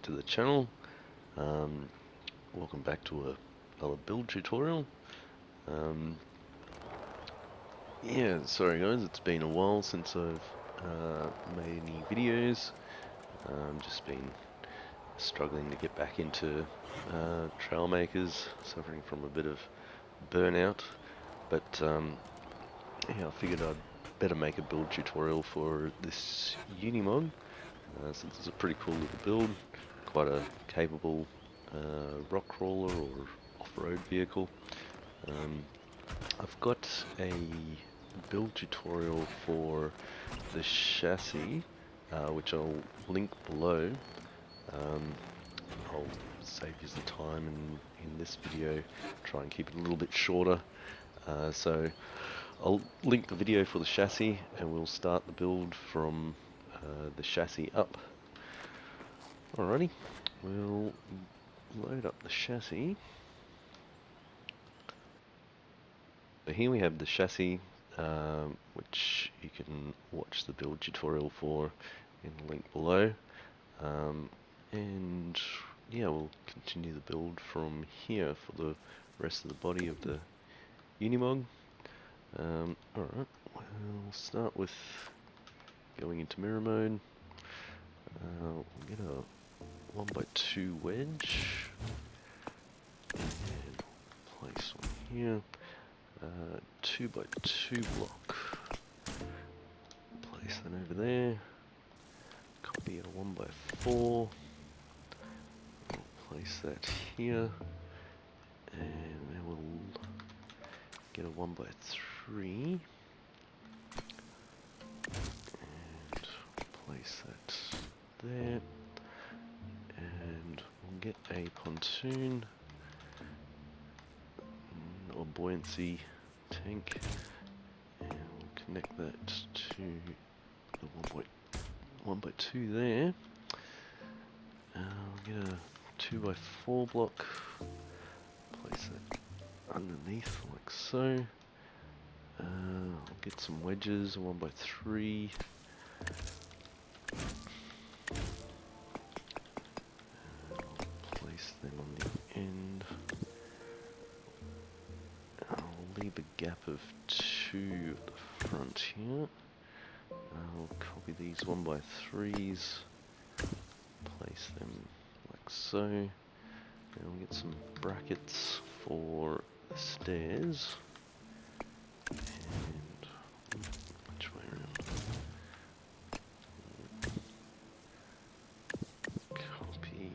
to the channel. Um, Welcome back to another build tutorial. Yeah, sorry guys, it's been a while since I've made any videos. Just been struggling to get back into Trailmakers, suffering from a bit of burnout. But yeah, I figured I'd better make a build tutorial for this Unimog, since it's a pretty cool little build, quite a capable rock crawler or off-road vehicle. I've got a build tutorial for the chassis, which I'll link below. I'll save you the time in this video, try and keep it a little bit shorter. So I'll link the video for the chassis and we'll start the build from the chassis up. Alrighty, we'll load up the chassis. So here we have the chassis, which you can watch the build tutorial for in the link below. And yeah, we'll continue the build from here for the rest of the body of the Unimog. Alright, we'll start with going into mirror mode. We'll get a 1x2 wedge and place one here. 2x2 block. Place that over there. Copy a 1x4. Place that here. And then we'll get a 1x3. And place that there. And we'll get a pontoon or buoyancy tank, and we'll connect that to the 1x2 there. We'll get a 2x4 block, place it underneath like so. I'll get some wedges, a 1x3. Place them on the end. I'll leave a gap of 2 at the front here. I'll copy these 1x3s, place them like so, and we'll get some brackets for the stairs. And which way around? Copy.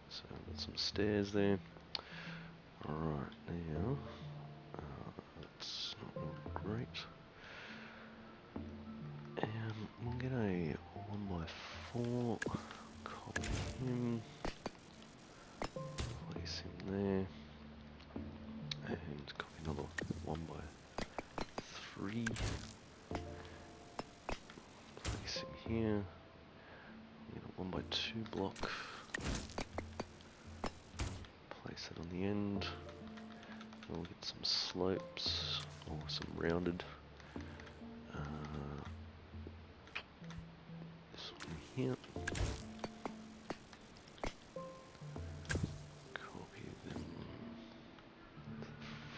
So I've got some stairs there. Alright, now that's not look great. And we'll get a 1x4, copy him, place him there, and copy another 1x3, place him here, get a 1x2 block, place it on the end. We'll get some slopes or some rounded. This one here. Copy them to the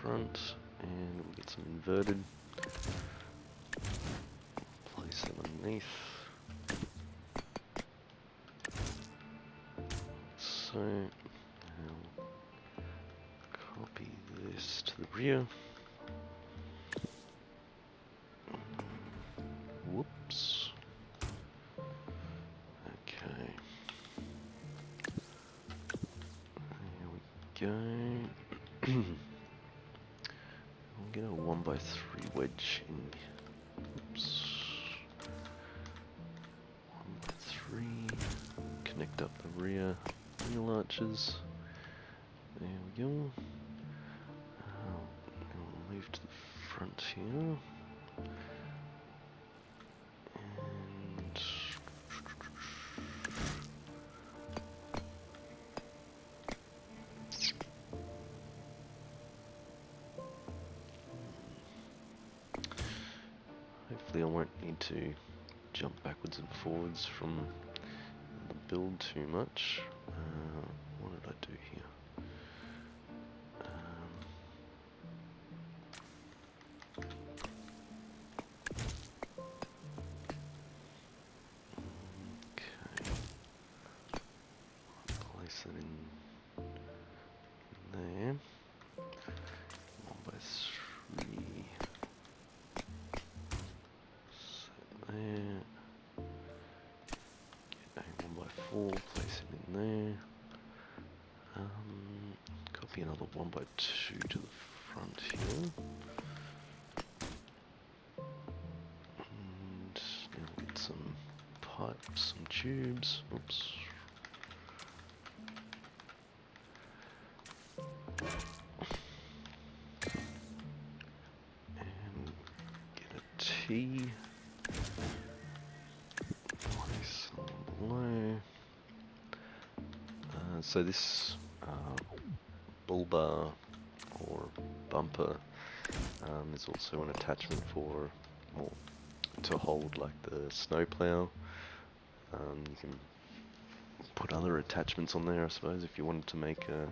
front, and we'll get some inverted. Place them underneath. So. Copy this to the rear. Whoops. Okay. Here we go. We'll get a 1x3 wedge in. Oops. 1x3. Connect up the rear wheel arches. There we go. We'll move to the front here. And hopefully I won't need to jump backwards and forwards from build too much. What did I do here? Okay. Place it in there. 1x3. Set there. Get a 1x4. Place it in there. Copy another 1x2 to the front here. And now we'll get some pipes, some tubes. Oops. And get a T. Place on below. So this bull bar or bumper is also an attachment for, well, to hold like the snowplow. You can put other attachments on there, I suppose, if you wanted to make a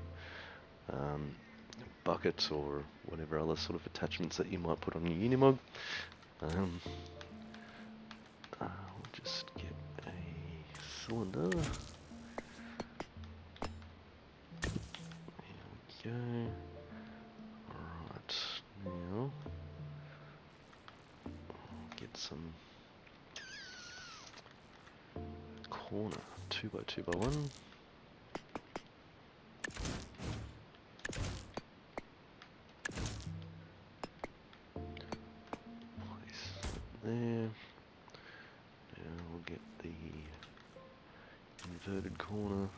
bucket or whatever other sort of attachments that you might put on your Unimog. I'll just get a cylinder. There we go. Alright, now I'll get some corner 2x2x1. Place it there. Now we'll get the inverted corner.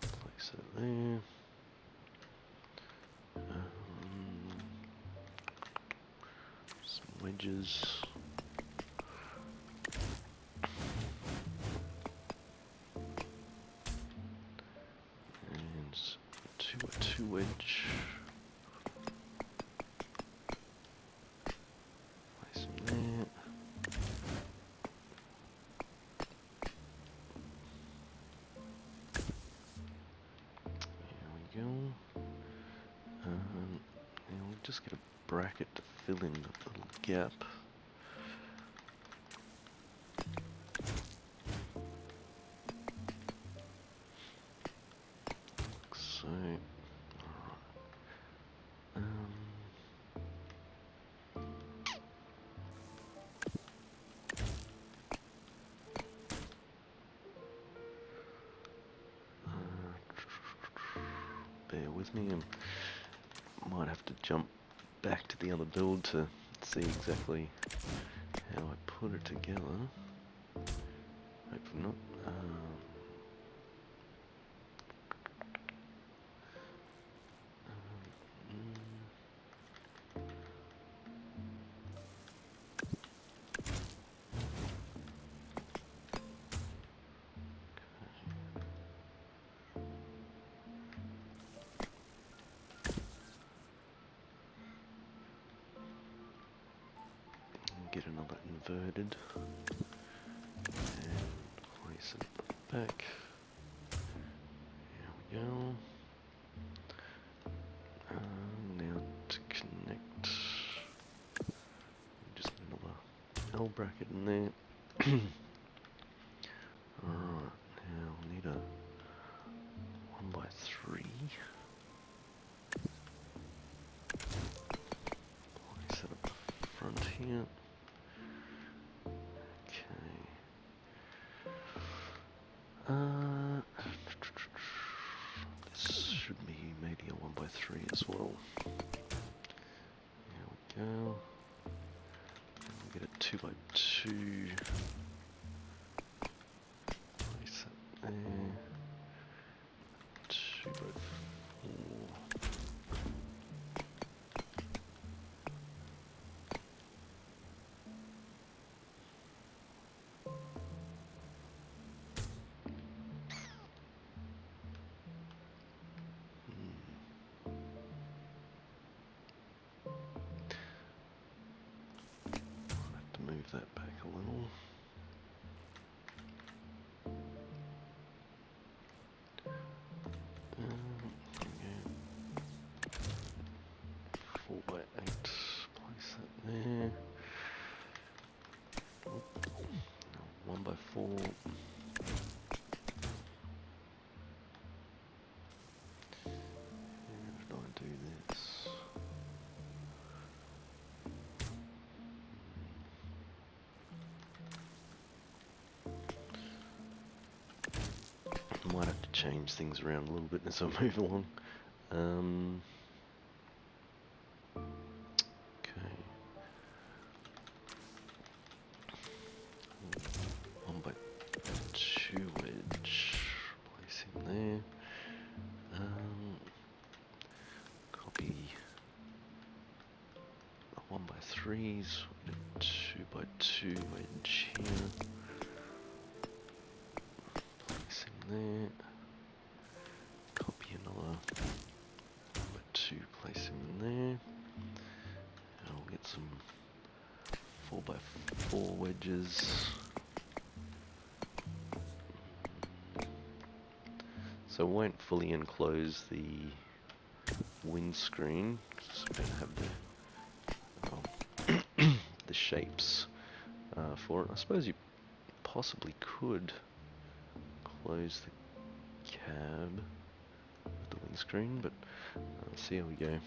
Place it there. Some wedges. And 2x2 wedge. Place them there. There we go. Now we'll just get a bracket to fill in the little gap. Like so. Alright. Bear with me, I might have to jump back to the other build to see exactly how I put it together. Hopefully not. Get another inverted and place it back. There we go. Now to connect, just another L bracket in there. Alright, now we need a 1x3. Place it up the front here. This should be maybe a 1x3 as well. There we go. And we'll get a 2x2. Place it there. 2x4. that back a little. There we go. 4x8. Place that there. 1x4. How did I do this? Might have to change things around a little bit as I move along. Okay. 1x2 wedge. Place him there. Copy the 1x3s. 2x2 wedge here. Place him there. Copy another 1x2. Place him in there. And I'll get some 4x4 wedges. So I won't fully enclose the windscreen, so we're going to have the shapes for it. I suppose you possibly could close the cab with the windscreen, but let's see how we go.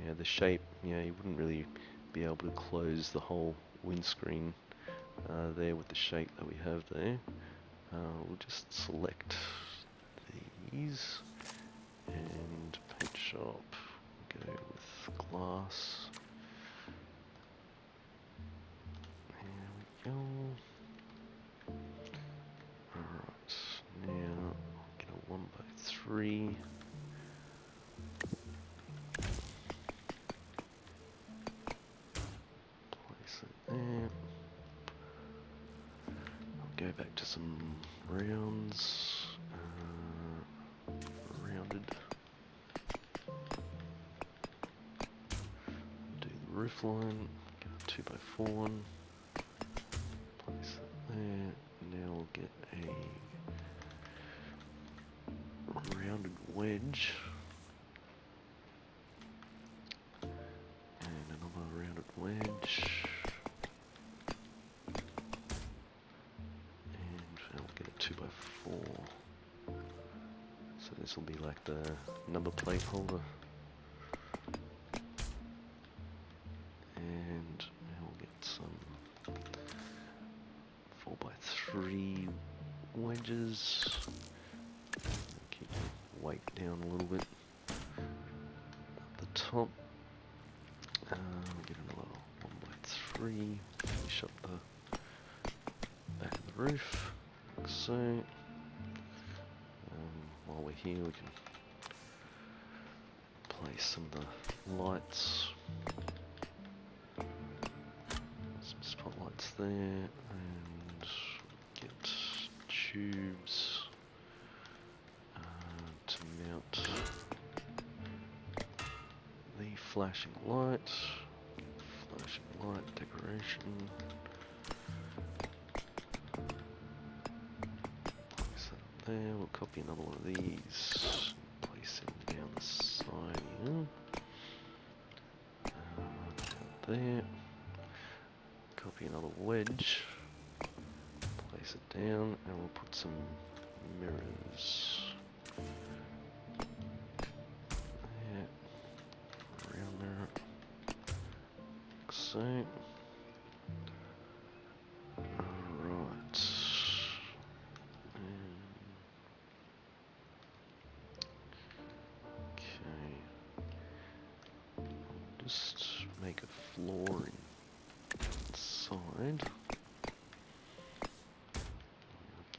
Yeah, the shape, you wouldn't really be able to close the whole windscreen there with the shape that we have there. We'll just select these and paint shop, go with glass. There we go. Alright, now I'll get a 1x3. Go back to some rounds, rounded, do the roof line, get a 2x4 one, place it there. Now we'll get a rounded wedge, and another rounded wedge. So this will be like the number plate holder. And now we'll get some 4x3 wedges. Keep the weight down a little bit. At the top, we'll get another 1x3. Finish up the back of the roof, like so. While we're here, we can place some of the lights, some spotlights there, and get tubes to mount the flashing light decoration. There, we'll copy another one of these, place it down the side here, there, copy another wedge, place it down, and we'll put some mirrors there, round mirror, like so. Just make a flooring inside.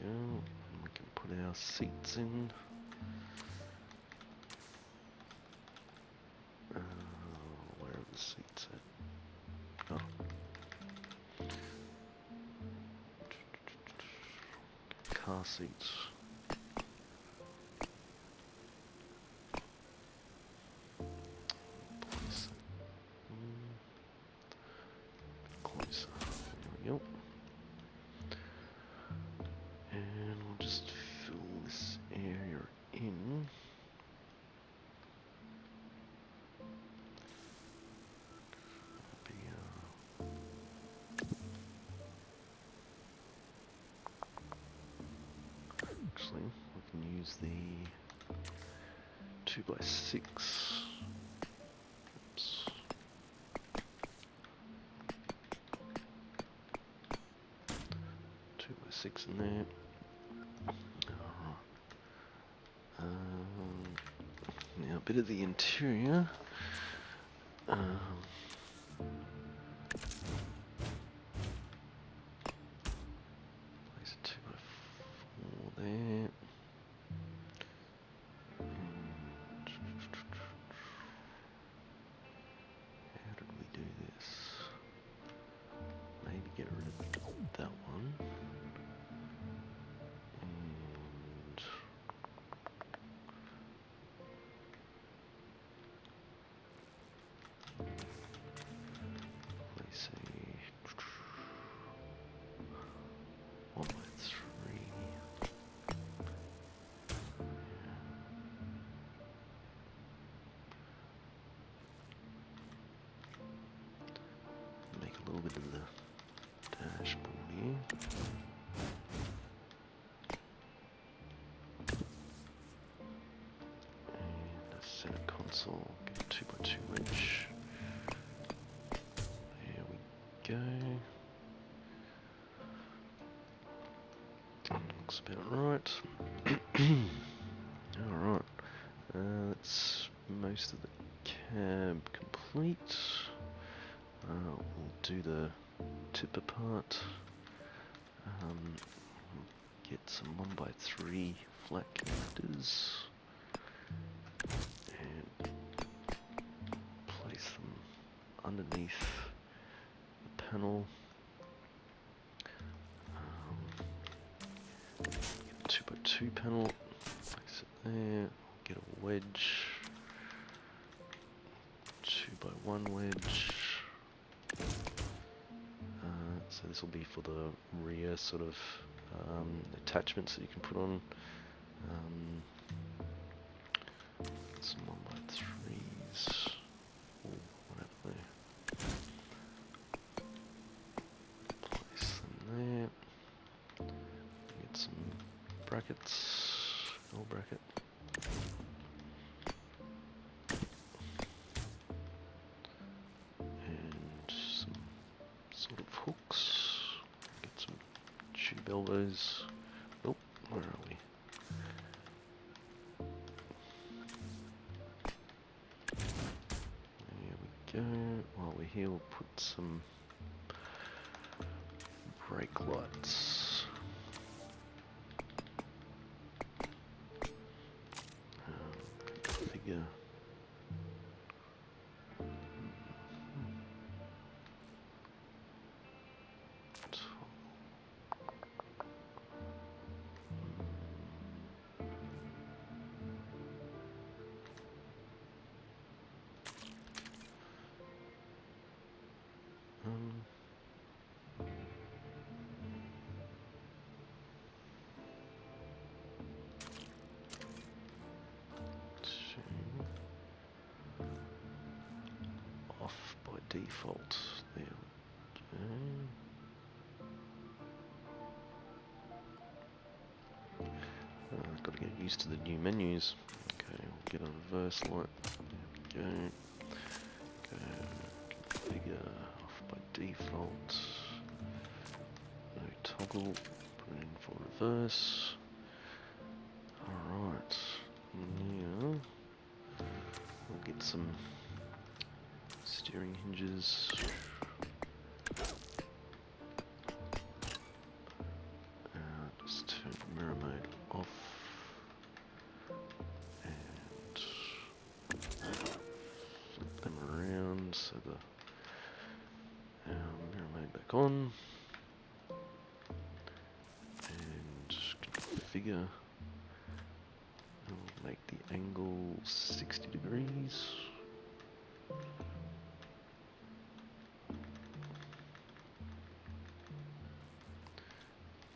There we go. And we can put our seats in. Where are the seats at? Oh. car seats. Place closer. There we go. And we'll just fill this area in. Actually, we can use the 2x6. Oops. 2x6 in there. Alright. Now a bit of the interior. Place a 2x4 there. And how did we do this? Maybe get rid of that one. And place a 1x3. Make a little bit of the dashboard here. And a center console, get a 2x2 wedge. There we go. Looks about right. Alright. That's most of the cab complete. We'll do the tipper part. Get some 1x3 flat connectors and place them underneath the panel. Get a 2x2 panel, place it there, get a wedge, 2x1 wedge. So this will be for the rear sort of attachments that you can put on. Some 1x3s. Oh, what happened there? Place them there. Get some brackets. L bracket. And some sort of hooks. Get some tube elbows. Oh, where are we? There we go. While we're here, we'll put some brake lights. Configure. Off by default. There we go. I've got to get used to the new menus. Okay, we'll get a reverse light. There we go. Configure off by default. No toggle. Put it in for reverse. Alright. Now we'll get some steering hinges. Just turn mirror mode off and flip them around so the mirror mode back on, and configure. We'll make the angle 60 degrees.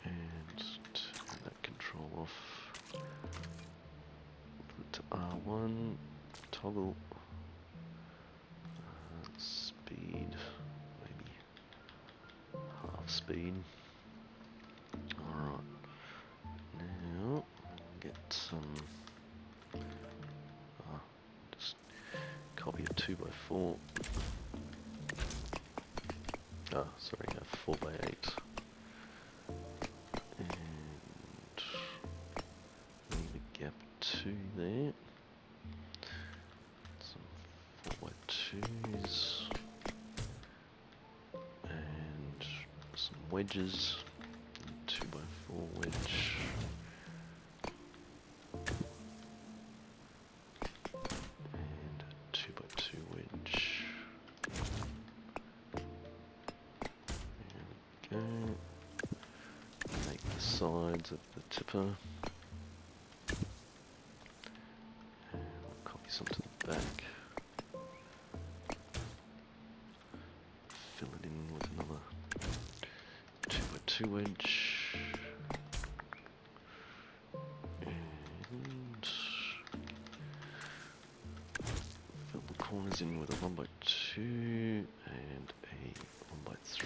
And turn that control off. Put it to R1, toggle speed, maybe half speed. Alright, now get some, just copy a 2x4. Sorry, a 4x8. And leave a gap 2 there. Some 4x2s. And some wedges. 2x4 wedge. And a 2x2 wedge. There we go. Make the sides of the tipper. And we'll copy some to the back. Fill it in with another 2x2 wedge. And fill the corners in with a 1x2 and a 1x3.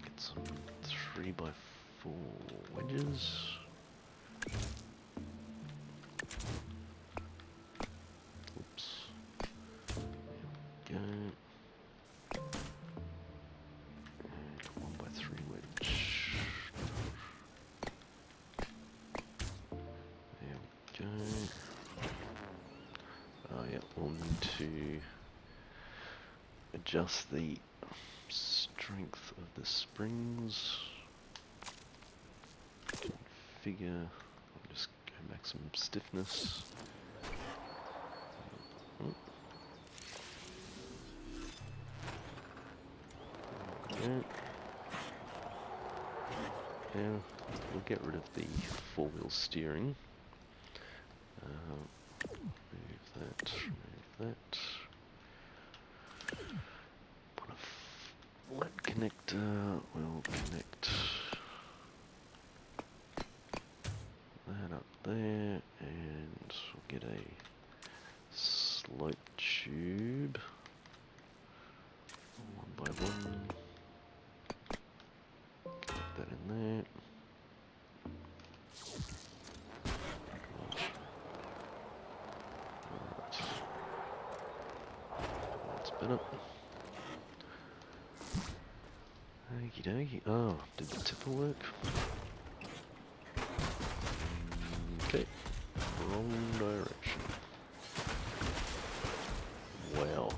Get some 3x4 wedges. Oops. There we go. And 1x3 wedge. There we go. Yeah, we'll need to adjust the strength of the springs. Configure. I'll just go maximum stiffness. Yeah. Now we'll get rid of the 4-wheel steering. Remove that. Put a flat connector. We'll connect that up there, and we'll get a slope tube. 1x1. Connect that in there. That's better. Okie dokie. Oh, did the tipper work? Okay. Wrong direction. Well.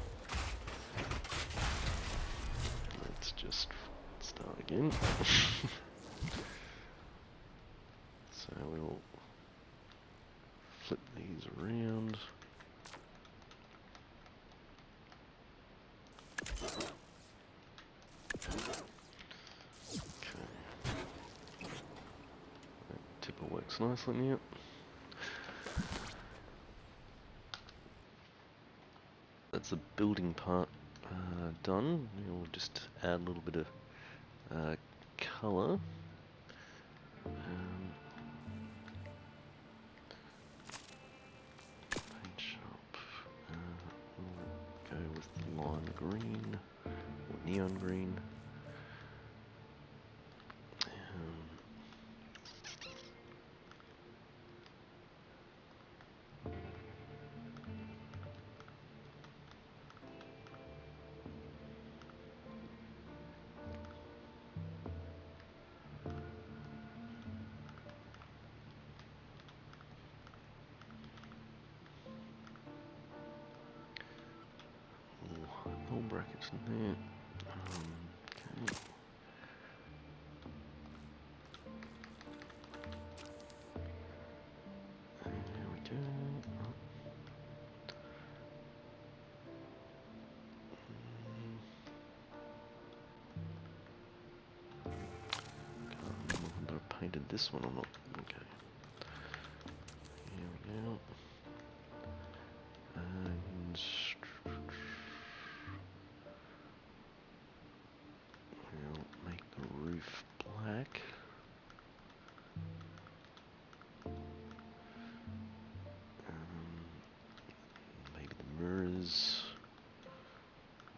Let's just start again. So we'll flip these around. Okay. That tipper works nicely now. That's the building part done. We'll just add a little bit of colour. Paint up. We'll go with lime green or neon green. All brackets in there. Okay. There we go. painted this one or not. Okay. Here we go. And we'll make the roof black. Maybe the mirrors.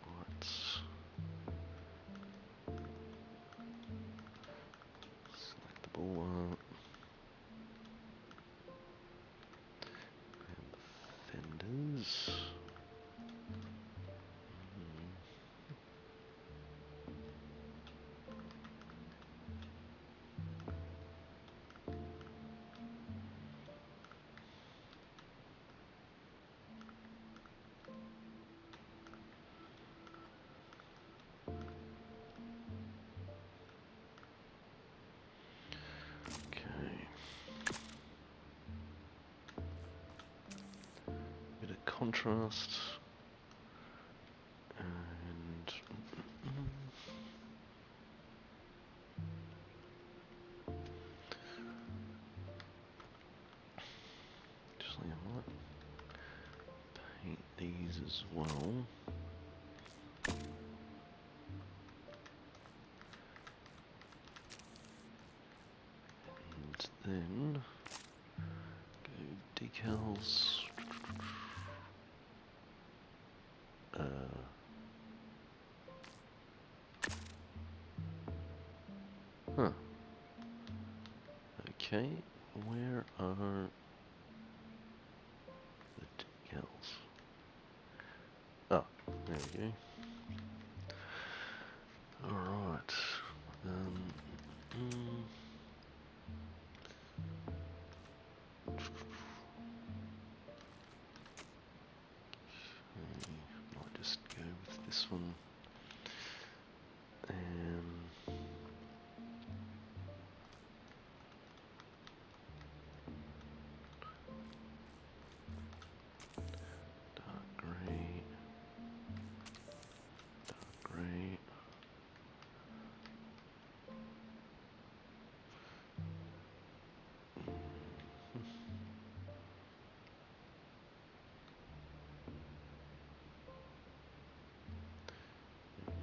White. Select the ball art. And the fenders. Bit of contrast and just like I might paint these as well. And then go decals. Huh. Okay, where are the decals? Oh, there we go. Alright. Might just go with this one. Dark grey. Dark grey.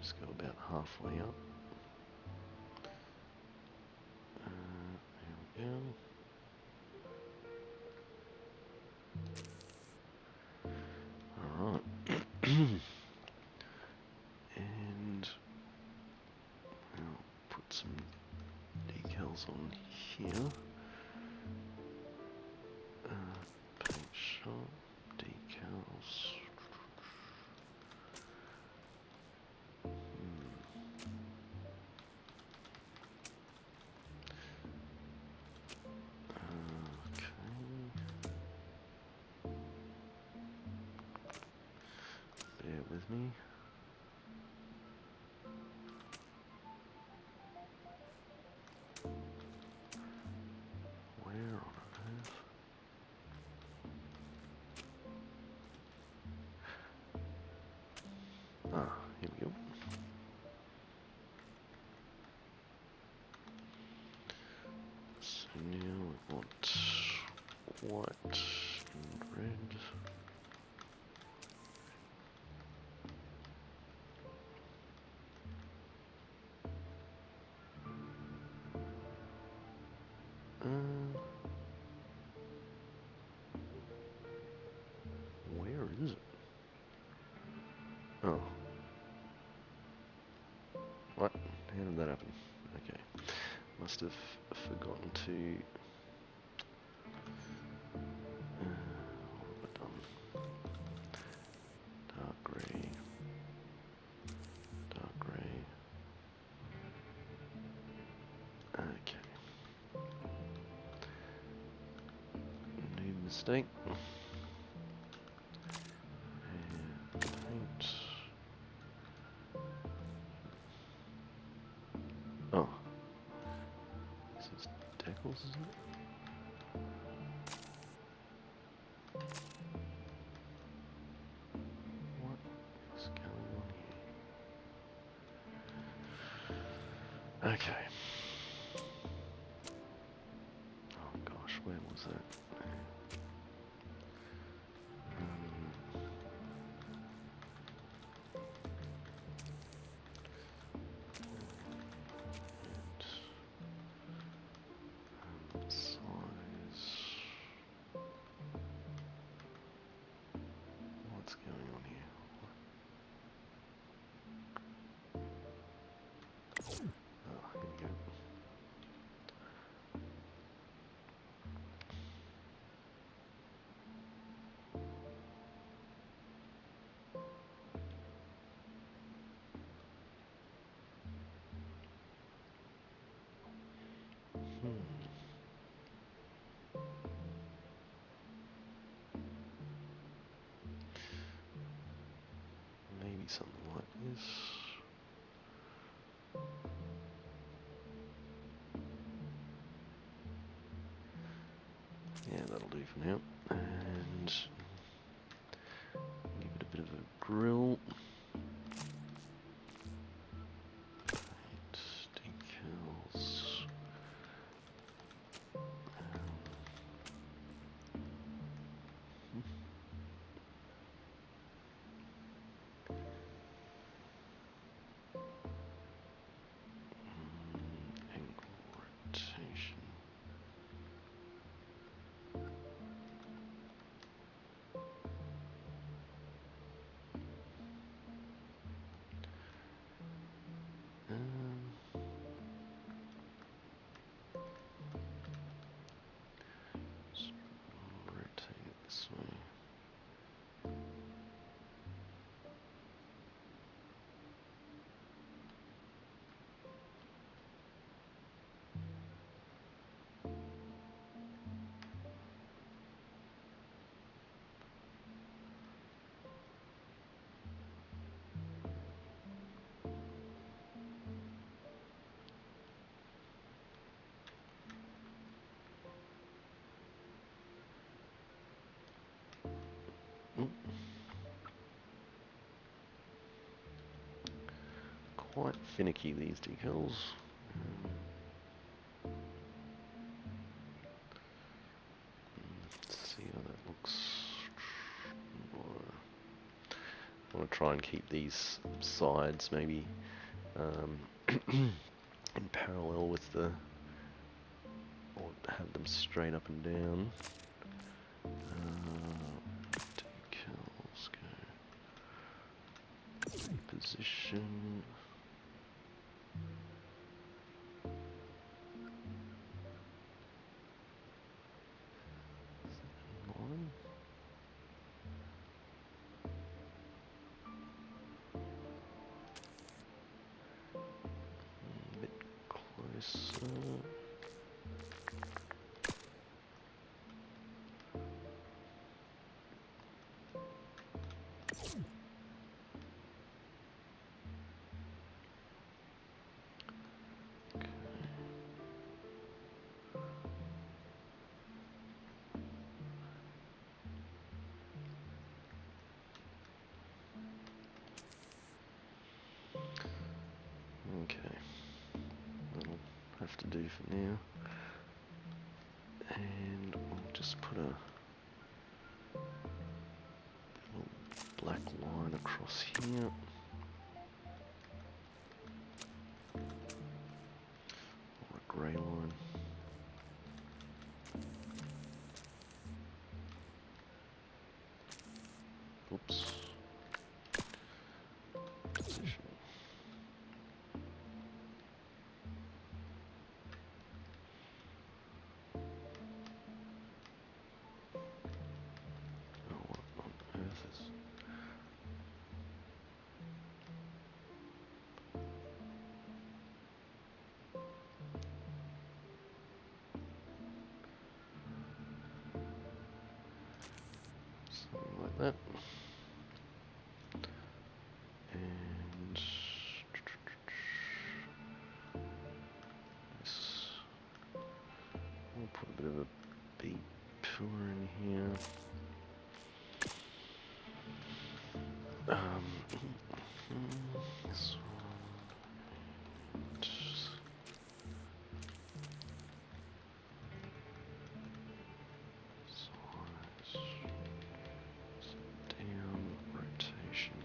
Just go about halfway up. There we go. Alright. And I'll put some decals on here. Paint shop, decals. Bear with me. Where on earth? Ah, here we go. So now we want white and red. Where is it? Oh. What? How did that happen? Okay. Must have forgotten to... what have I done? Dark grey. Dark grey. Okay. New mistake. And paint. Oh. This is decals, isn't it? What is going on here? Okay. this. Yeah, that'll do for now. And give it a bit of a grill. Paint, decals. Angle rotation. Just rotate it this way. Quite finicky, these decals. Let's see how that looks. I want to try and keep these sides maybe in parallel with the, or have them straight up and down. Decals go. Position. Line. A bit closer. Okay, that'll have to do for now. And I'll just put a little black line across here. Or a grey line. Oops. Position. Oh, what on earth is... Something like that. And this, we'll put a bit of a beat pillar in here. This one. Size. Down rotation.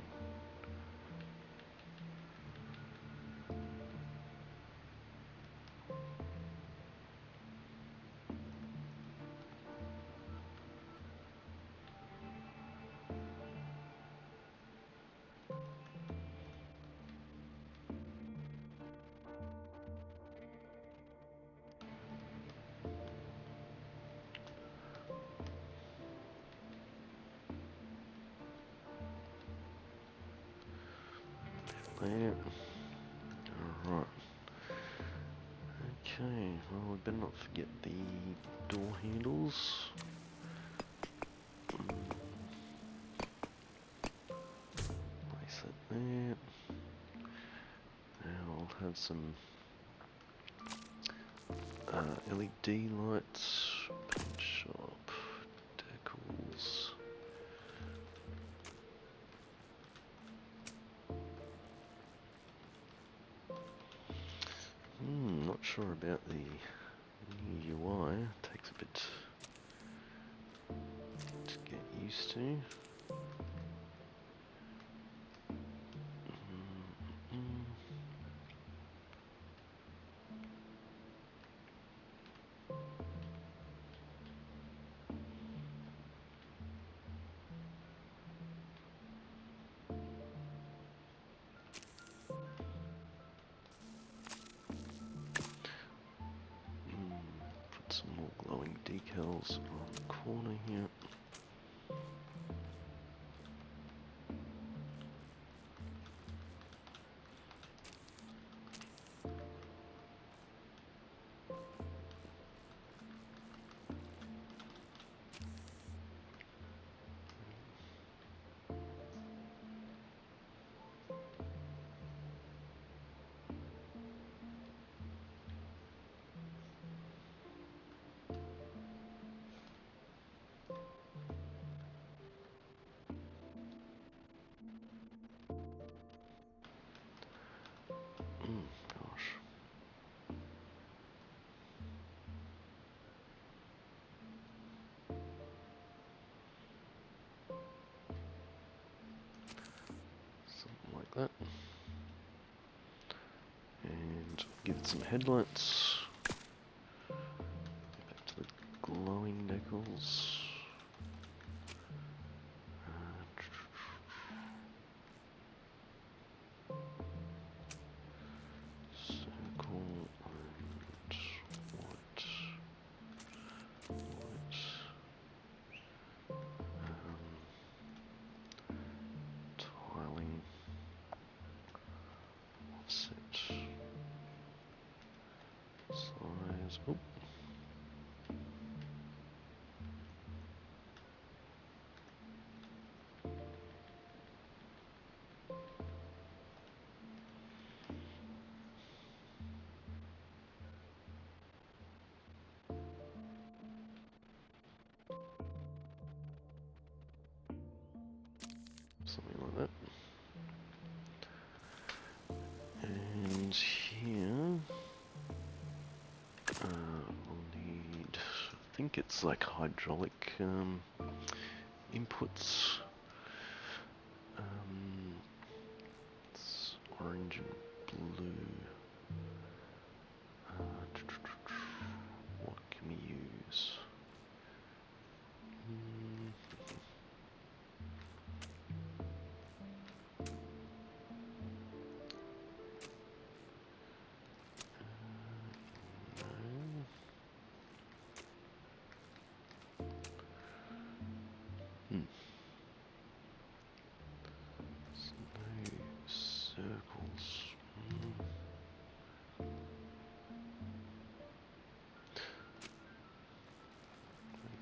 There. Alright. Okay, well we better not forget the door handles. Place it there. have some LED lights, paint shop, decals. Not sure about the new UI. Takes a bit to get used to. Put some more glowing decals on the corner here. Gosh. Something like that. And give it some headlights. Back to the glowing decals. Circle and white. Tiling. Offset. Size. Oh. Something like that. And here, we'll need, I think it's like hydraulic inputs. It's orange and blue. What can we use? Circles. I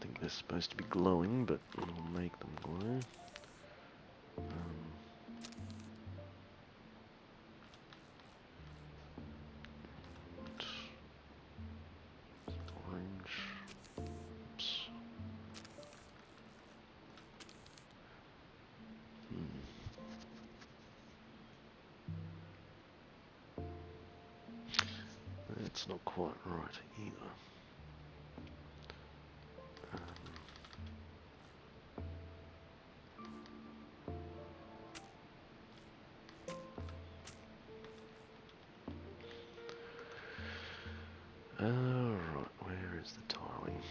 think they're supposed to be glowing, but we'll make them glow. Orange. Oops. That's not quite right either. Right, where is the tiling?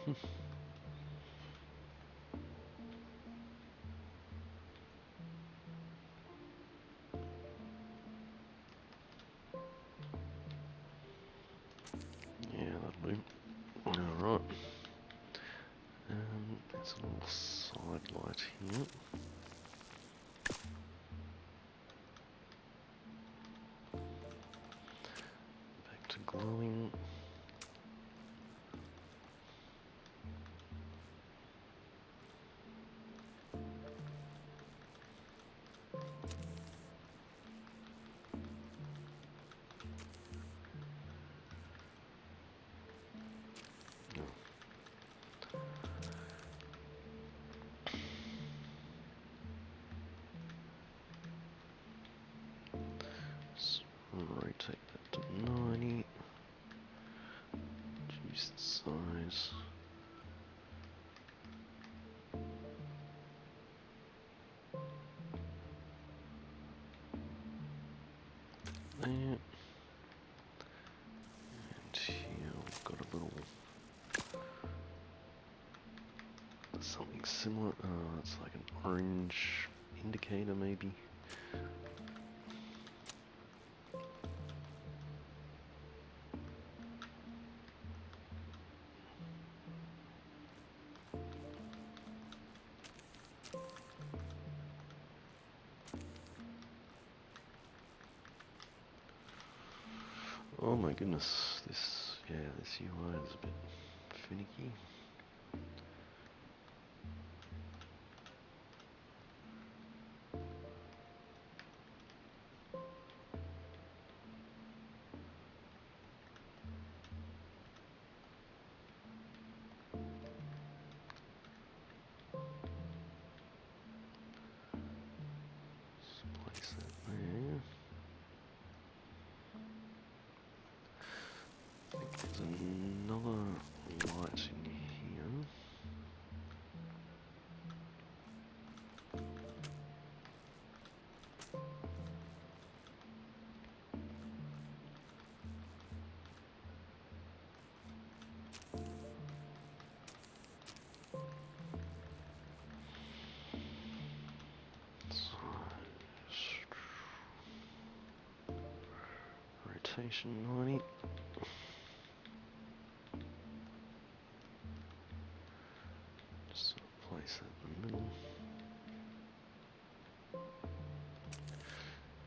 Yeah, that'll do. Alright. There's a little side light here. Back to glowing. Rotate that to 90. Reduce the size. There. And here we've got a little something similar. It's like an orange indicator maybe. Oh my goodness, this UI is a bit finicky. Let's place that there. I think there's another light in here. Rotation 90. Just place that in the middle.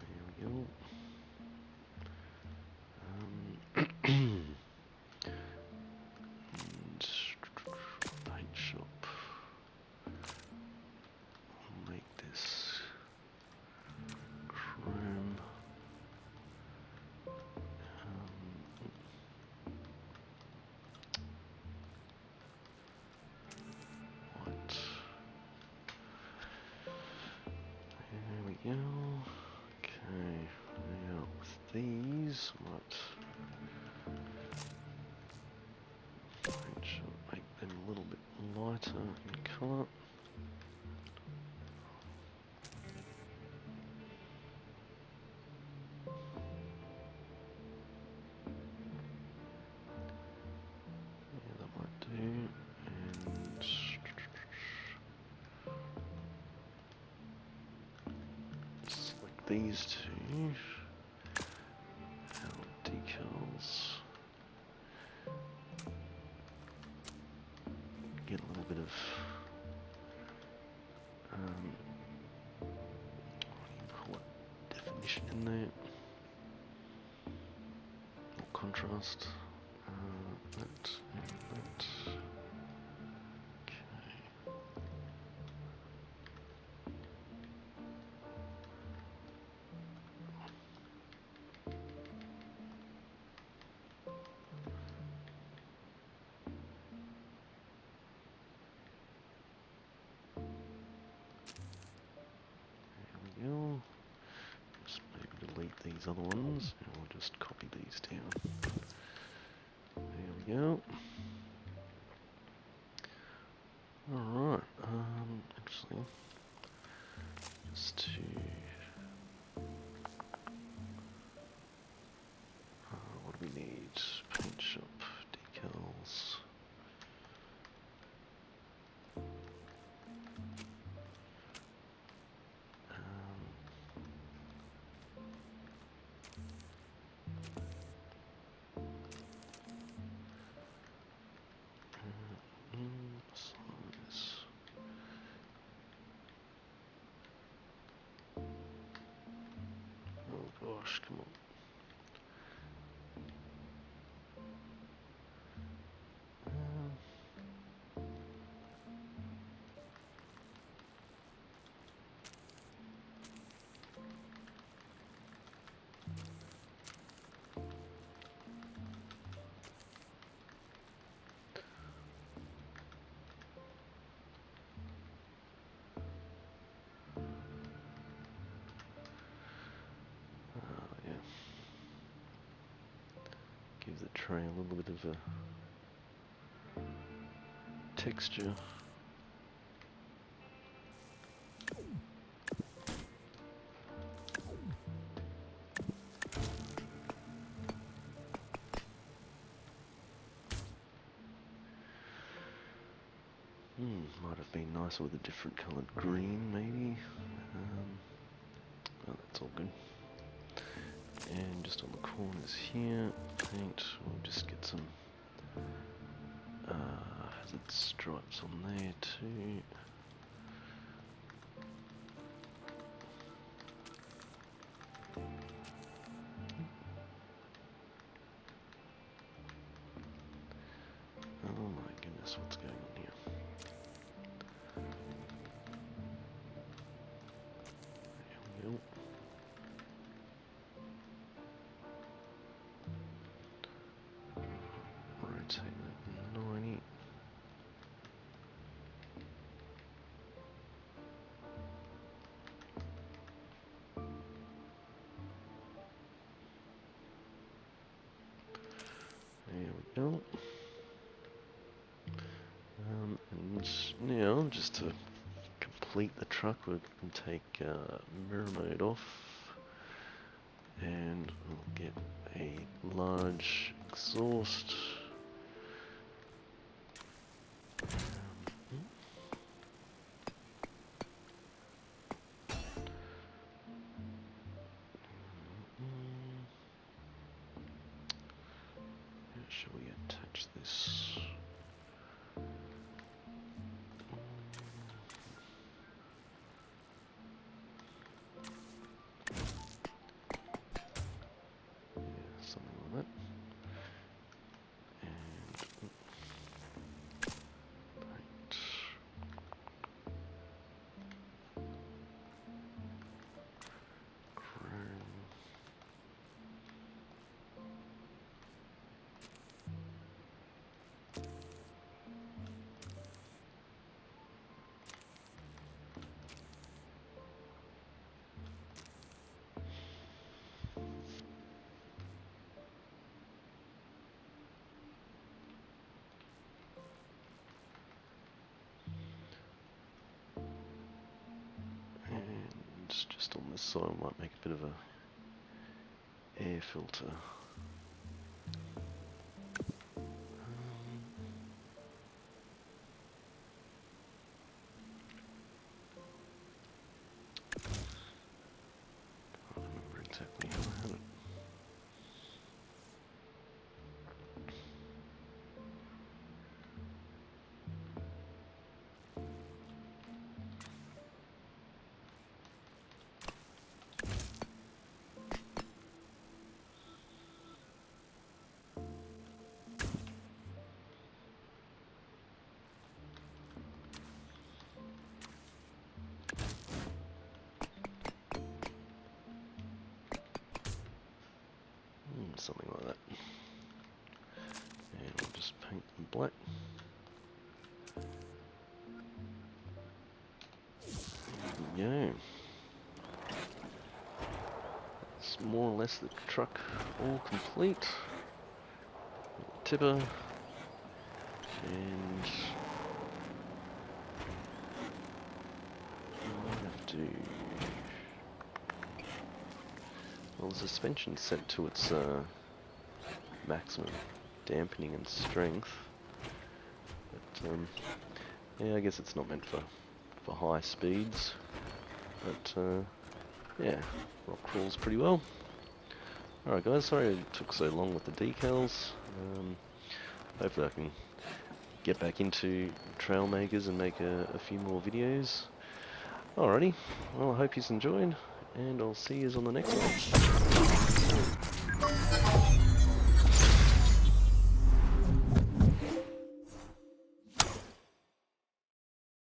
There we go. And paint shop. I'll make this chrome. White. There we go. Okay, now with these, what? Paint shop, make them a little bit lighter in colour. Yeah, that might do. And select these two. Our decals. Get a little bit of what do you call it? Definition in there. Or contrast. That and that. Okay. There we go. Just maybe delete these other ones and we'll just copy these down. There we go. Alright, actually, just to, what do we need? Paint shop, decals, Give the tray a little bit of a texture. Might have been nicer with a different coloured green, maybe. Oh, that's all good. And just on the corners here, paint. We'll just get some hazard stripes on there too. Oh my goodness, what's going on here? There we go. Rotate that 90. There we go. And now, just to complete the truck, we'll take mirror mode off, and we'll get a large exhaust. How shall we attach this? Something like that. And paint. Chrome. And just on this side, I might make a bit of a air filter. Can't remember exactly how I had it. Something like that. And we'll just paint them black. There we go. That's more or less the truck all complete. Tipper. And I might have to... Well, the suspension's set to its maximum dampening and strength, but yeah, I guess it's not meant for high speeds, but yeah, rock crawls pretty well. Alright guys, sorry it took so long with the decals. Hopefully I can get back into Trailmakers and make a few more videos. Alrighty, well I hope you enjoyed, and I'll see you on the next one.